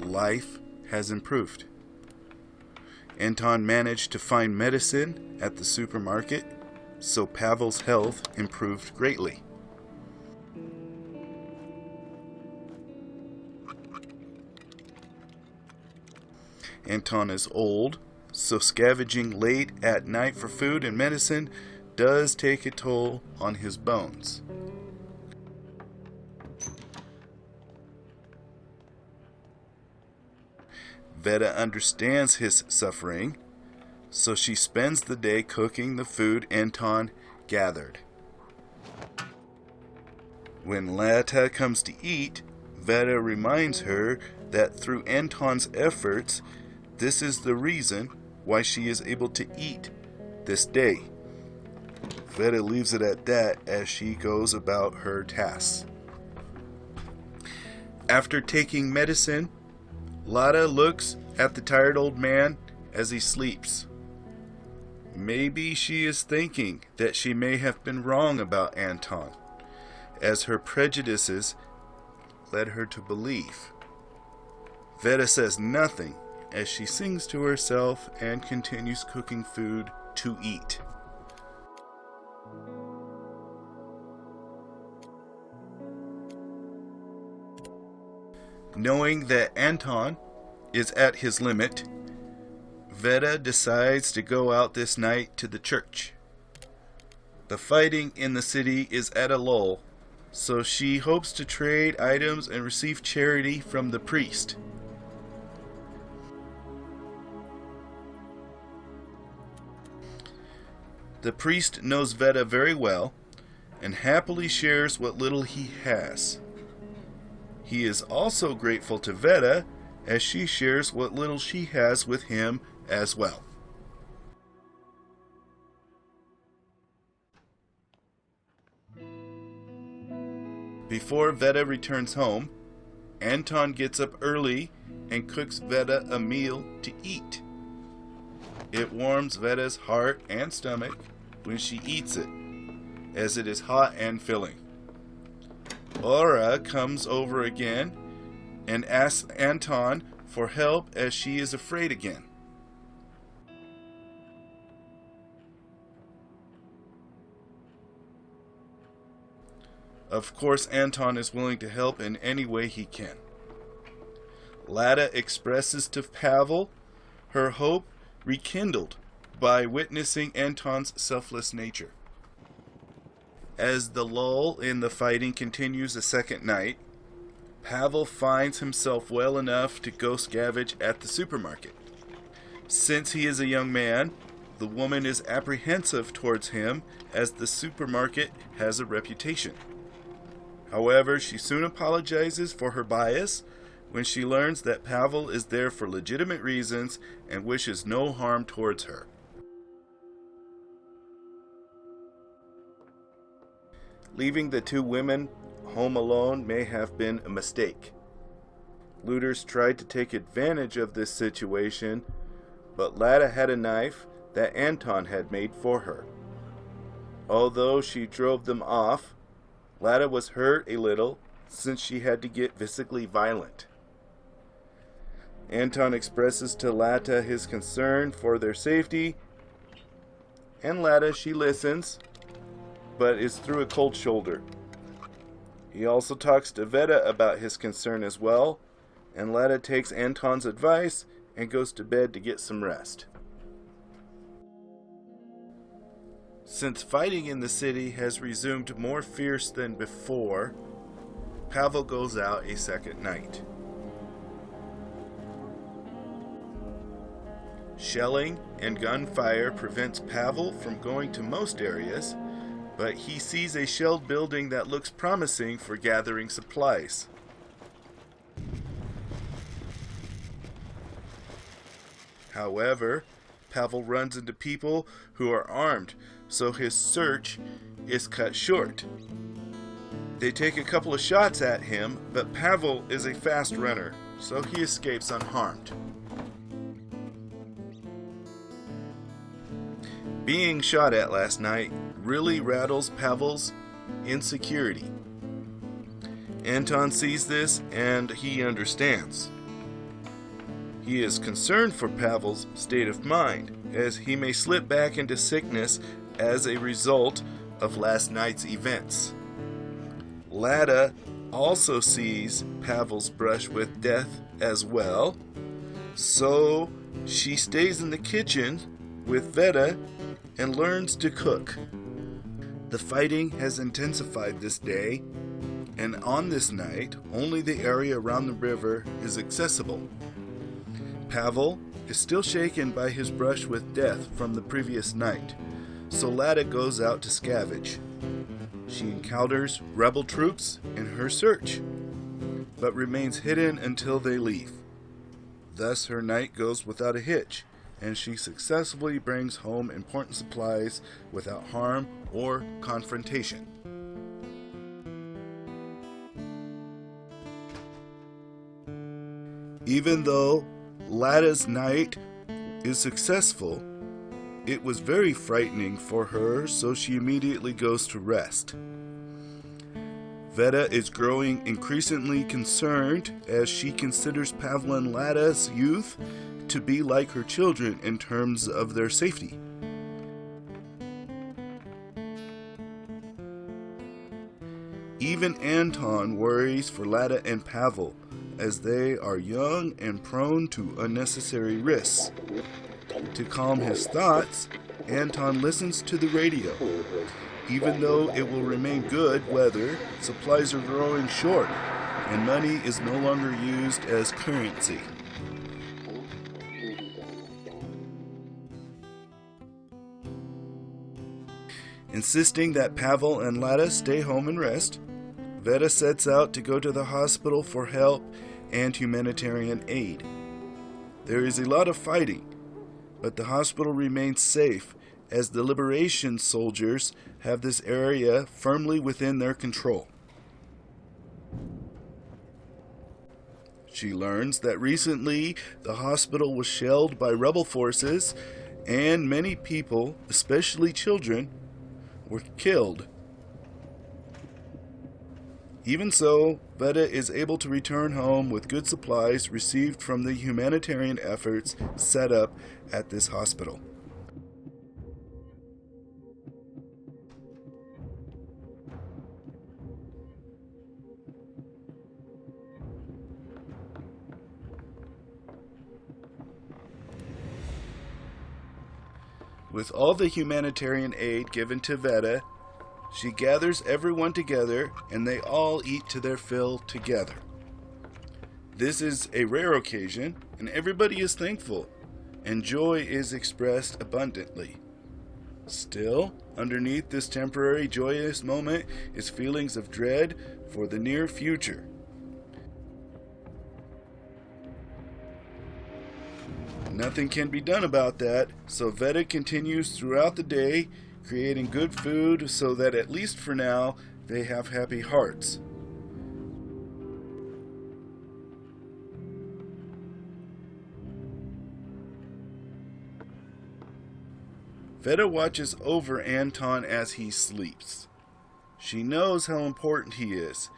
life has improved. Anton managed to find medicine at the supermarket, so Pavel's health improved greatly. Anton is old, so scavenging late at night for food and medicine does take a toll on his bones. Veta understands his suffering, so she spends the day cooking the food Anton gathered. When Lata comes to eat, Veta reminds her that through Anton's efforts, this is the reason why she is able to eat this day. Veta leaves it at that as she goes about her tasks. After taking medicine, Lada looks at the tired old man as he sleeps. Maybe she is thinking that she may have been wrong about Anton, as her prejudices led her to believe. Veta says nothing as she sings to herself and continues cooking food to eat. Knowing that Anton is at his limit, Veta decides to go out this night to the church. The fighting in the city is at a lull, so she hopes to trade items and receive charity from the priest. The priest knows Veta very well and happily shares what little he has. He is also grateful to Veta as she shares what little she has with him as well. Before Veta returns home, Anton gets up early and cooks Veta a meal to eat. It warms Veta's heart and stomach when she eats it, as it is hot and filling. Laura comes over again and asks Anton for help as she is afraid again. Of course, Anton is willing to help in any way he can. Lada expresses to Pavel her hope rekindled by witnessing Anton's selfless nature. As the lull in the fighting continues a second night, Pavel finds himself well enough to go scavenge at the supermarket. Since he is a young man, the woman is apprehensive towards him as the supermarket has a reputation. However, she soon apologizes for her bias when she learns that Pavel is there for legitimate reasons and wishes no harm towards her. Leaving the two women home alone may have been a mistake. Looters tried to take advantage of this situation, but Lada had a knife that Anton had made for her. Although she drove them off, Lada was hurt a little since she had to get physically violent. Anton expresses to Lata his concern for their safety, and Lada, she listens, but is through a cold shoulder. He also talks to Veta about his concern as well, and Lada takes Anton's advice and goes to bed to get some rest. Since fighting in the city has resumed more fierce than before, Pavel goes out a second night. Shelling and gunfire prevents Pavel from going to most areas, but he sees a shelled building that looks promising for gathering supplies. However, Pavel runs into people who are armed, so his search is cut short. They take a couple of shots at him, but Pavel is a fast runner, so he escapes unharmed. Being shot at last night really rattles Pavel's insecurity. Anton sees this and he understands. He is concerned for Pavel's state of mind, as he may slip back into sickness as a result of last night's events. Lada also sees Pavel's brush with death as well, so she stays in the kitchen with Veta and learns to cook. The fighting has intensified this day, and on this night, only the area around the river is accessible. Pavel is still shaken by his brush with death from the previous night, so Lada goes out to scavenge. She encounters rebel troops in her search, but remains hidden until they leave. Thus her night goes without a hitch, and she successfully brings home important supplies without harm or confrontation. Even though Lada's night is successful, it was very frightening for her, so she immediately goes to rest. Veta is growing increasingly concerned as she considers Pavel and Lada's youth to be like her children in terms of their safety. Even Anton worries for Lada and Pavel, as they are young and prone to unnecessary risks. To calm his thoughts, Anton listens to the radio. Even though it will remain good weather, supplies are growing short, and money is no longer used as currency. Insisting that Pavel and Lada stay home and rest, Veta sets out to go to the hospital for help and humanitarian aid. There is a lot of fighting, but the hospital remains safe as the liberation soldiers have this area firmly within their control. She learns that recently the hospital was shelled by rebel forces and many people, especially children, were killed. Even so, Veta is able to return home with good supplies received from the humanitarian efforts set up at this hospital. With all the humanitarian aid given to Veta, she gathers everyone together and they all eat to their fill together. This is a rare occasion and everybody is thankful, and joy is expressed abundantly. Still, underneath this temporary joyous moment is feelings of dread for the near future. Nothing can be done about that, so Veta continues throughout the day, creating good food so that at least for now, they have happy hearts. Veta watches over Anton as he sleeps. She knows how important he is.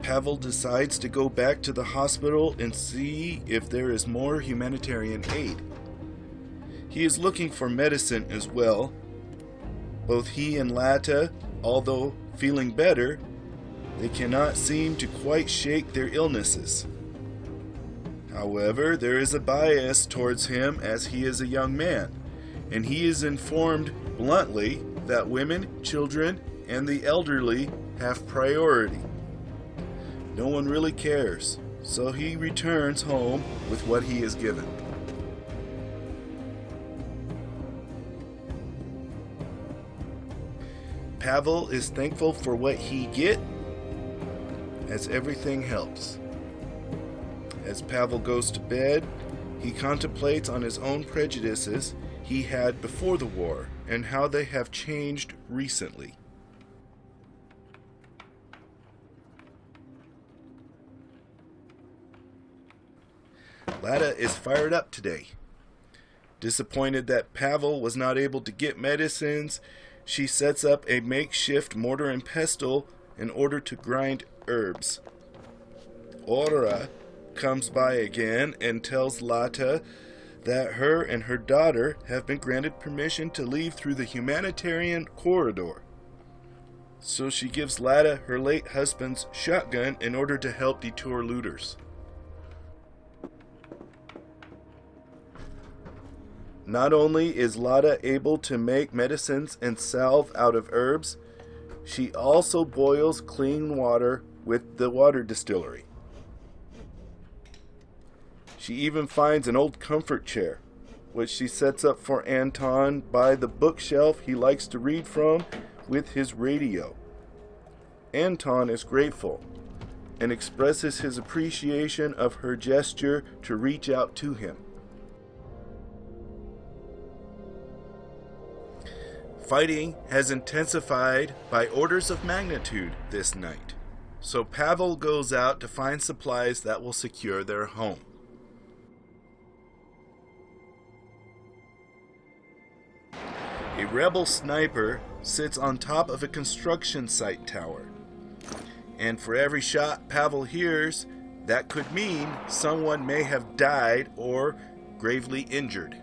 Pavel decides to go back to the hospital and see if there is more humanitarian aid. He is looking for medicine as well. Both he and Latta, although feeling better, they cannot seem to quite shake their illnesses. However, there is a bias towards him as he is a young man, and he is informed bluntly that women, children, and the elderly have priority. No one really cares, so he returns home with what he is given. Pavel is thankful for what he gets, as everything helps. As Pavel goes to bed, he contemplates on his own prejudices he had before the war and how they have changed recently. Lada is fired up today. Disappointed that Pavel was not able to get medicines, she sets up a makeshift mortar and pestle in order to grind herbs. Ora comes by again and tells Lata that her and her daughter have been granted permission to leave through the humanitarian corridor. So she gives Lada her late husband's shotgun in order to help detour looters. Not only is Lada able to make medicines and salve out of herbs, she also boils clean water with the water distillery. She even finds an old comfort chair, which she sets up for Anton by the bookshelf he likes to read from with his radio. Anton is grateful and expresses his appreciation of her gesture to reach out to him. Fighting has intensified by orders of magnitude this night, so Pavel goes out to find supplies that will secure their home. A rebel sniper sits on top of a construction site tower, and for every shot Pavel hears, that could mean someone may have died or gravely injured.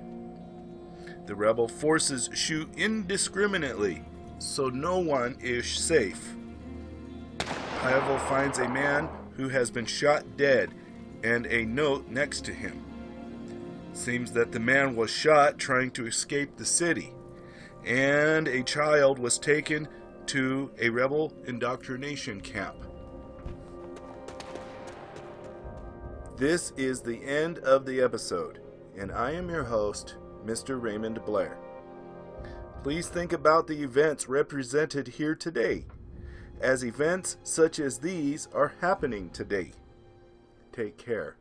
The rebel forces shoot indiscriminately, so no one is safe. Pavel finds a man who has been shot dead and a note next to him. Seems that the man was shot trying to escape the city, and a child was taken to a rebel indoctrination camp. This is the end of the episode, and I am your host, Mr. Raymond Blair. Please think about the events represented here today, as events such as these are happening today. Take care.